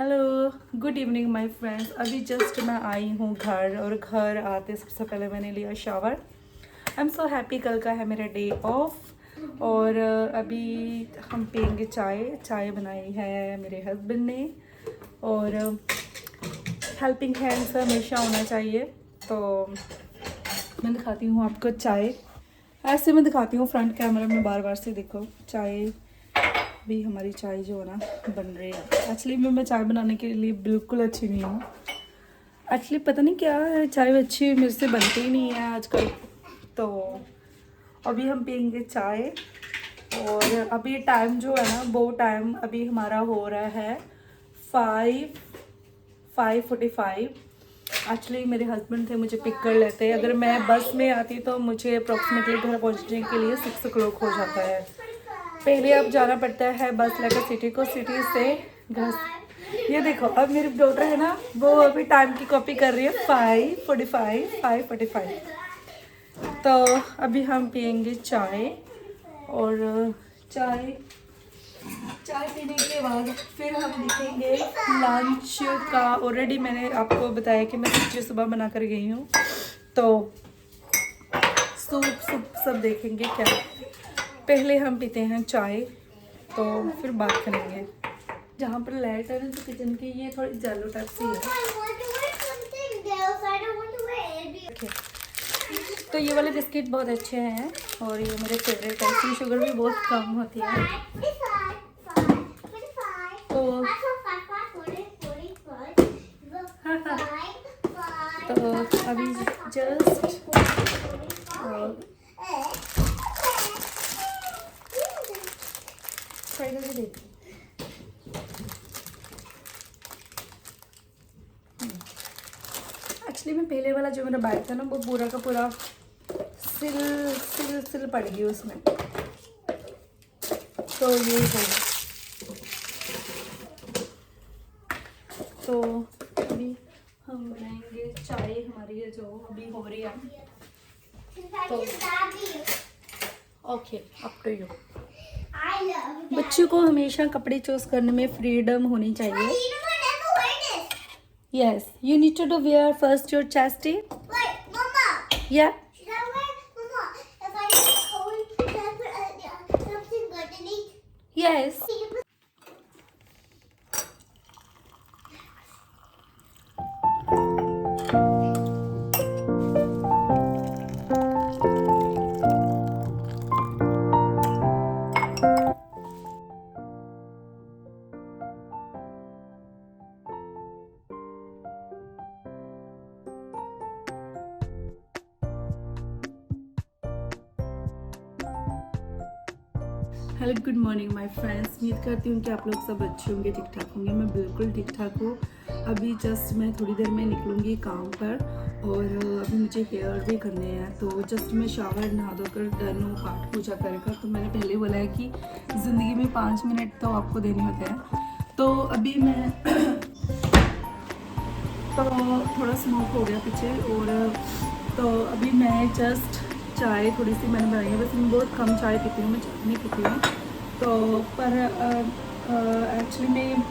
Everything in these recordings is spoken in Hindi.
Hello, good evening my friends. अभी जस्ट मैं आई हूँ घर और घर आते सबसे पहले मैंने लिया shower. I am so happy, कल का है मेरा डे ऑफ। और अभी हम पियेंगे चाय। चाय बनाई है मेरे हस्बैंड ने और हेल्पिंग हैंड्स हमेशा होना चाहिए। तो मैं दिखाती हूँ आपको चाय। ऐसे मैं दिखाती हूँ फ्रंट कैमरा में बार बार से, देखो चाय भी हमारी चाय जो है ना बन रही है। एक्चुअली मैं चाय बनाने के लिए बिल्कुल अच्छी नहीं हूँ। एक्चुअली पता नहीं क्या है, चाय अच्छी मेरे से बनती ही नहीं है आजकल। तो अभी हम पियेंगे चाय। और अभी टाइम जो है ना, वो टाइम अभी हमारा हो रहा है 5:45। एक्चुअली मेरे हस्बैंड थे, मुझे पिक कर लेते। अगर मैं बस में आती तो मुझे अप्रॉक्सीमेटली घर पहुंचने के लिए 6 o'clock हो जाता है। पहले अब जाना पड़ता है बस लेकर सिटी को, सिटी से घर। ये देखो अब मेरी डॉटर है ना, वो अभी टाइम की कॉपी कर रही है। 5:45। तो अभी हम पियेंगे चाय। और चाय पीने के बाद फिर हम देखेंगे लंच का। ऑलरेडी मैंने आपको बताया कि मैं सब्जी सुबह बना कर गई हूँ। तो सूप सब देखेंगे क्या। पहले हम पीते हैं चाय, तो फिर बात करेंगे। जहाँ पर लाइट है ना तो किचन की, ये थोड़ी जेलो टाइप सी है। Okay. तो ये वाले बिस्किट बहुत अच्छे हैं और ये मेरे फेवरेट है। इसमें शुगर भी बहुत कम होती है। तो अभी जस्ट एक्चुअली में पहले वाला जो मेरा बैग था ना, वो पूरा का पूरा सिल पड़ गई उसमें। तो ये है। तो अभी हम बनाएंगे चाय हमारी है जो अभी हो रही है। तो ओके, अप टू यू। बच्चों को हमेशा कपड़े चूज करने में फ्रीडम होनी चाहिए। Yes, you need to wear first your chastity. Wait, Mama. Yeah. Should I wear, Mama? If I get cold, should I put something underneath? Yes. Hello, good morning my friends. उम्मीद करती हूँ कि आप लोग सब अच्छे होंगे, ठीक ठाक होंगे। मैं बिल्कुल ठीक ठाक हूँ। अभी जस्ट मैं थोड़ी देर में निकलूँगी काम पर और अभी मुझे हेयर भी करने हैं। तो जस्ट मैं शावर नहा धोकर डन हूँ, पाठ पूजा करेगा। तो मैंने पहले बोला है कि ज़िंदगी में 5 मिनट तो आपको देने होते हैं। तो अभी मैं तो थोड़ा स्मोक हो गया पीछे। और तो अभी मैं जस्ट चाय थोड़ी सी मैंने बनाई है। बस मैं बहुत कम चाय पीती हूँ, मैं चाय नहीं पीती हूँ। तो पर एक्चुअली में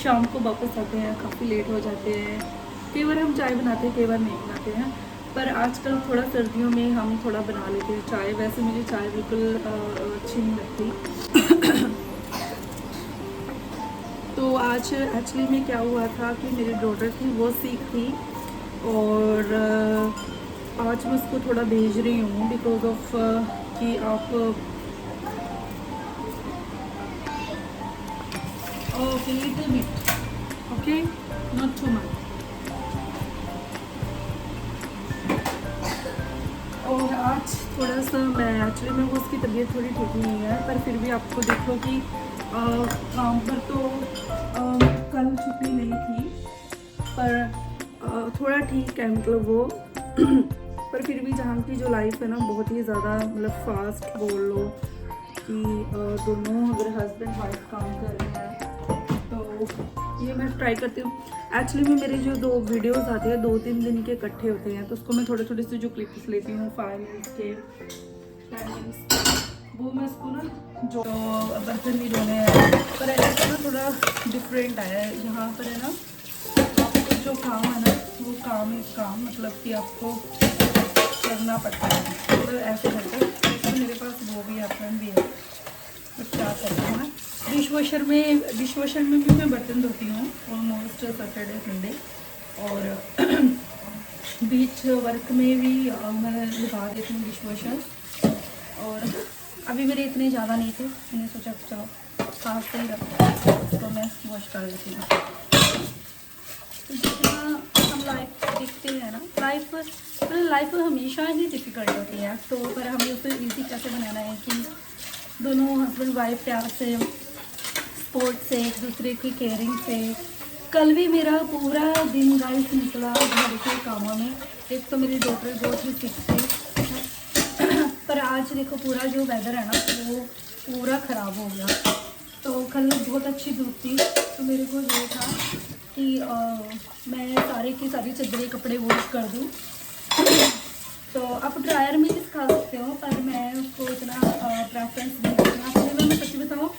शाम को वापस आते हैं, काफ़ी लेट हो जाते हैं। कई बार हम चाय बनाते हैं, कई बार नहीं बनाते हैं। पर आजकल थोड़ा सर्दियों में हम थोड़ा बना लेते हैं चाय। वैसे मुझे चाय बिल्कुल अच्छी नहीं लगती। तो आज एक्चुअली में क्या हुआ था कि मेरी डॉटर थी, वो सिक थी। और आज मैं उसको थोड़ा भेज रही हूँ बिकॉज ऑफ कि आप okay little bit, okay, not too much. और आज थोड़ा सा मैं एक्चुअली में उसकी तबीयत थोड़ी ठीक नहीं है, पर फिर भी आपको देखो कि काम पर तो कल छुट्टी नहीं थी, पर थोड़ा ठीक है मतलब वो। पर फिर भी जहाँ की जो लाइफ है ना, बहुत ही ज़्यादा मतलब फास्ट बोल लो कि दोनों अगर हस्बैंड वाइफ काम कर रहे हैं तो ये मैं ट्राई करती हूँ। एक्चुअली में मेरे जो 2 वीडियोस आते हैं 2-3 दिन के इकट्ठे होते हैं, तो उसको मैं थोड़े थोड़े से जो क्लिप्स लेती हूँ 5 मिनट्स के, 10 मिनट्स, वो मैं इसको ना जो बर्तन भी धोने हैं, पर ऐसा ना थोड़ा डिफरेंट आया है यहाँ पर है ना। आपको जो काम है ना वो काम ही काम, मतलब कि आपको करना पड़ता है, मतलब ऐसे करके। तो मेरे पास वो भी अपन भी है, तो क्या करते हैं ना, डिश वॉशर में भी मैं बर्तन धोती हूँ ऑलमोस्ट सैटरडे संडे। और बीच वर्क में भी मैं लगा देती हूँ डिश वॉशर। और अभी मेरे इतने ज़्यादा नहीं थे, मैंने सोचा चलो साफ से ही रखो, तो मैं वॉश कर देती हूँ। तो जितना हम लाइफ देखते हैं ना, लाइफ हमेशा ही डिफ़िकल्ट होती है, तो पर हमें उसे इजी कैसे बनाना है कि दोनों हस्बैंड वाइफ प्यार से, स्पोर्ट से, एक दूसरे की केयरिंग से। कल भी मेरा पूरा दिन गाइस निकला घर के कामों में। एक तो मेरी डॉटर बहुत ही सिक थी, पर आज देखो पूरा जो वेदर है ना वो पूरा ख़राब हो गया। तो कल बहुत अच्छी धूप थी, तो मेरे को ये था कि मैं सारे की सारी चादरें कपड़े वॉश कर दूँ। तो आप ड्रायर में भी सिखा सकते हो, पर मैं उसको इतना प्रेफरेंस नहीं करती हूँ। अपने में मैं सच्ची बताऊँ,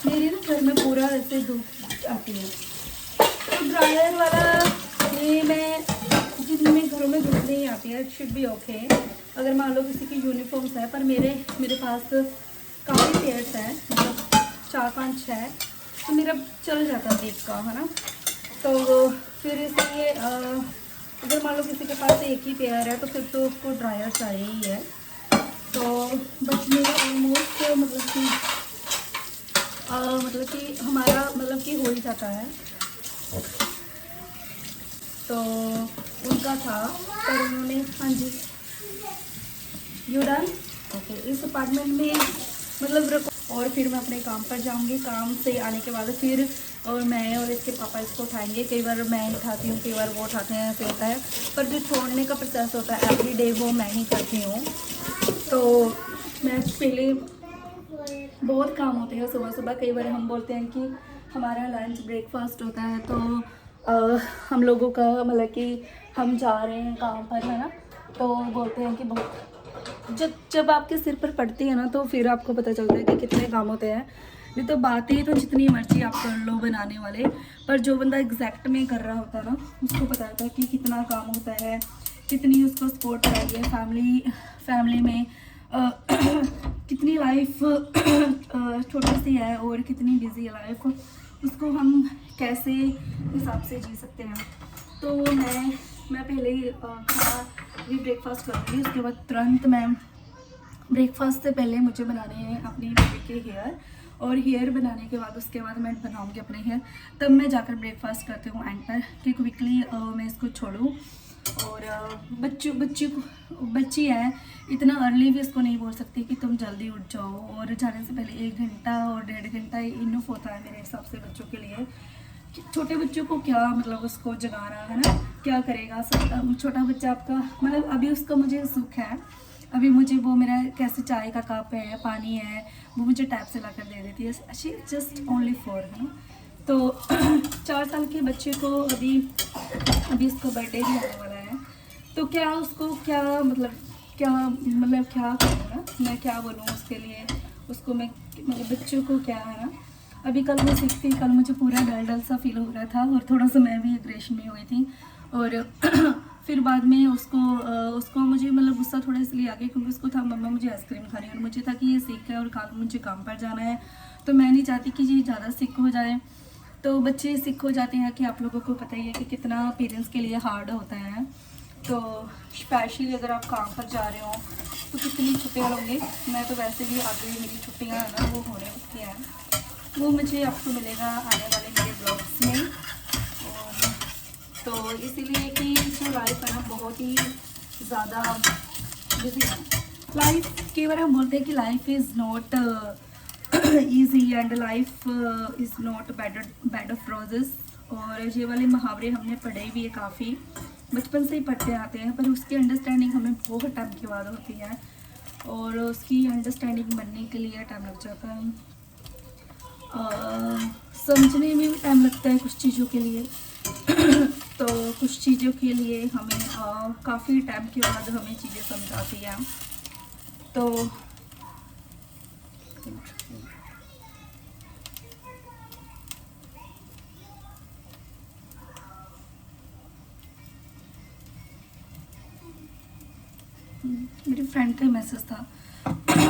मेरे ना घर में पूरा ऐसे धूप आती है, तो ड्रायर वाला ये मैं जिनमें घरों में धूप नहीं आती है, इट शुड बी ओके। अगर मान लो किसी की यूनिफॉर्म्स है, पर मेरे पास काफ़ी पेयर्स हैं, मतलब 4-5 है, तो मेरा चल जाता है देख का, है ना। तो फिर इसलिए अगर मान लो किसी के पास एक ही पेयर है तो फिर तो उसको ड्रायर चाहिए ही है। तो बस मेरा ऑलमोस्ट मतलब कि हमारा मतलब कि हो ही जाता है। तो उनका था, पर उन्होंने, हाँ जी यू डन ओके, इस अपार्टमेंट में मतलब और फिर मैं अपने काम पर जाऊंगी। काम से आने के बाद फिर और मैं और इसके पापा इसको उठाएंगे। कई बार मैं उठाती हूँ, कई बार वो उठाते हैं, ऐसे होता है। पर जो छोड़ने का प्रोसेस होता है एवरी डे वो मैं ही करती हूँ। तो मैं पहले बहुत काम होते हैं सुबह सुबह। कई बार हम बोलते हैं कि हमारा लंच ब्रेकफास्ट होता है, तो हम लोगों का मतलब कि हम जा रहे हैं काम पर, है ना। तो बोलते हैं कि बहुत जब आपके सिर पर पड़ती है ना, तो फिर आपको पता चलता है कि कितने काम होते हैं। नहीं तो बातें तो जितनी मर्जी आप कर लो बनाने वाले, पर जो बंदा एग्जैक्ट में कर रहा होता है ना, उसको पता होता है कि कितना काम होता है, कितनी उसको सपोर्ट चाहिए फैमिली में। कितनी लाइफ छोटी सी है और कितनी बिजी है लाइफ, उसको हम कैसे हिसाब से जी सकते हैं। तो मैं पहले खाना भी ब्रेकफास्ट करूँगी, उसके बाद तुरंत मैं ब्रेकफास्ट से पहले मुझे बनाने हैं अपनी बेबी के हेयर, और हेयर बनाने के बाद उसके बाद मैं बनाऊँगी अपने हेयर, तब मैं जाकर ब्रेकफास्ट करती हूँ एंड पर, कि क्विकली मैं इसको छोड़ूँ। और बच्ची है, इतना अर्ली भी इसको नहीं बोल सकती कि तुम जल्दी उठ जाओ, और जाने से पहले 1 घंटा और 1.5 घंटा इनफ होता है मेरे हिसाब से बच्चों के लिए। छोटे बच्चों को क्या मतलब उसको जगाना, है ना, क्या करेगा सब। छोटा बच्चा आपका मतलब अभी उसका मुझे सुख है, अभी मुझे वो मेरा कैसे चाय का कप है, पानी है, वो मुझे टैप से ला कर दे देती है। शी जस्ट ओनली 4, है ना। तो 4 साल के बच्चे को अभी इसको बर्थडे भी आने वाला है, तो क्या उसको क्या करूँ ना, मैं क्या बोलूँ उसके लिए, उसको मैं मतलब बच्चों को क्या, है ना। अभी कल मैं सीखती, कल मुझे पूरा डल सा फील हो रहा था, और थोड़ा सा मैं भी एग्रेशन में हो गई थी। और फिर बाद में उसको मुझे मतलब गुस्सा थोड़ा इसलिए आ गया क्योंकि उसको था मम्मा मुझे आइसक्रीम खानी है, और मुझे था कि ये सीख है और कल मुझे काम पर जाना है, तो मैं नहीं चाहती कि ये ज़्यादा सिक हो जाए। तो बच्चे सिक हो जाते हैं कि आप लोगों को पता ही है कि कितना पेरेंट्स के लिए हार्ड होता है। तो स्पेशली अगर आप काम पर जा रहे हो तो कितनी छुट्टियाँ होंगी। मैं तो वैसे भी आगे मेरी छुट्टियाँ हैं ना वो होने वाली हैं, वो मुझे आपको मिलेगा आने वाले मेरे ब्लॉग्स में। और तो इसीलिए कि जो लाइफ है ना बहुत ही ज़्यादा बिजी है। लाइफ कई बार हम बोलते हैं कि life is not easy and life is not bed of roses, और ये वाले मुहावरे हमने पढ़े भी है, काफ़ी बचपन से ही पढ़ते आते हैं, पर उसकी अंडरस्टैंडिंग हमें बहुत टाइम के बाद होती है, और उसकी अंडरस्टैंडिंग बनने के लिए टाइम लग जाता है। समझने में भी टाइम लगता है कुछ चीज़ों के लिए। तो कुछ चीज़ों के लिए हमें काफ़ी टाइम के बाद हमें चीज़ें समझ आती हैं। तो मेरी फ्रेंड का मैसेज था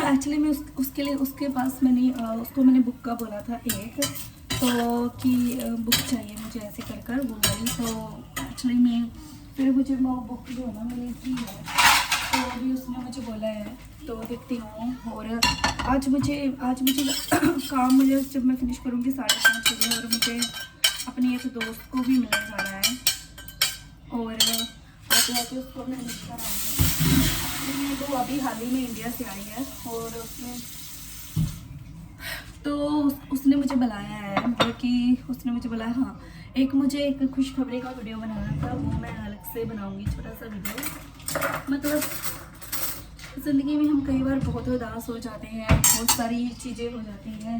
एक्चुअली मैं उसके लिए उसके पास मैंने उसको मैंने बुक का बोला था एक तो कि बुक चाहिए मुझे ऐसे कर कर वो वाली तो एक्चुअली मैं फिर मुझे वो बुक जो है ना मैंने की है तो अभी उसने मुझे बोला है तो देखती हूँ। और आज मुझे काम मुझे जब मैं फिनिश करूँगी 5:30 बजे और मुझे अपनी एक दोस्त को भी मिलने जाना है और आते आते उसको मैं मिलकर आऊँगी। तो अभी हाल ही में इंडिया से आई है और उसने तो उसने मुझे बुलाया है मतलब कि उसने मुझे बुलाया हाँ एक मुझे एक खुशखबरी का वीडियो बनाना था वो मैं अलग से बनाऊंगी छोटा सा वीडियो। मतलब ज़िंदगी में हम कई बार बहुत उदास हो जाते हैं बहुत सारी चीज़ें हो जाती हैं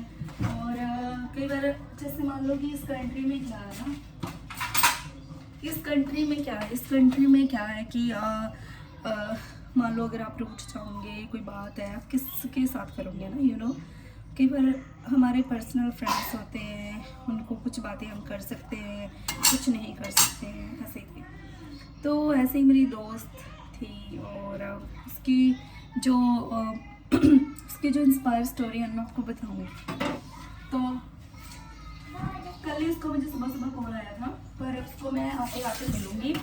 और कई बार जैसे मान लो कि इस कंट्री में क्या है ना इस कंट्री में क्या है कि मान लो अगर आप रूठ जाओगे कोई बात है आप किसके साथ करोगे ना यू नो कई बार हमारे पर्सनल फ्रेंड्स होते हैं उनको कुछ बातें हम कर सकते हैं कुछ नहीं कर सकते हैं ऐसे ही। तो ऐसे ही मेरी दोस्त थी और उसकी जो उसकी जो इंस्पायर स्टोरी है मैं आपको बताऊँगी। तो कल ही उसको मुझे सुबह सुबह कॉल आया था पर उसको मैं आते आते मिलूँगी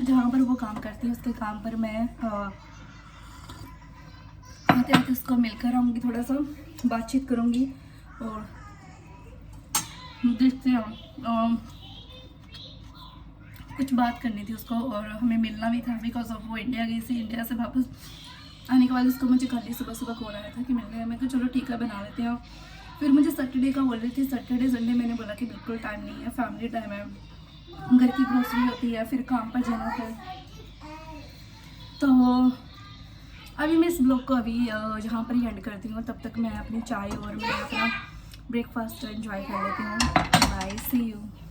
जहाँ पर वो काम करती है उसके काम पर मैं आते आते उसको मिलकर आऊँगी थोड़ा सा बातचीत करूँगी और देखते हैं कुछ बात करनी थी उसको और हमें मिलना भी था बिकॉज ऑफ वो इंडिया गई थी। इंडिया से वापस आने के बाद उसको मुझे कल ही सुबह सुबह कॉल आया था कि मिलने मैं तो चलो ठीक है बना लेते हैं। फिर मुझे सैटरडे का बोल रही थी सैटरडे संडे मैंने बोला कि बिल्कुल टाइम नहीं है फैमिली टाइम है घर की ग्रोसरी होती है फिर काम पर जाना था। तो अभी मैं इस ब्लॉग को अभी जहाँ पर ही एंड करती हूँ तब तक मैं अपनी चाय और मैं अपना ब्रेकफास्ट एंजॉय कर लेती हूँ। Bye see you.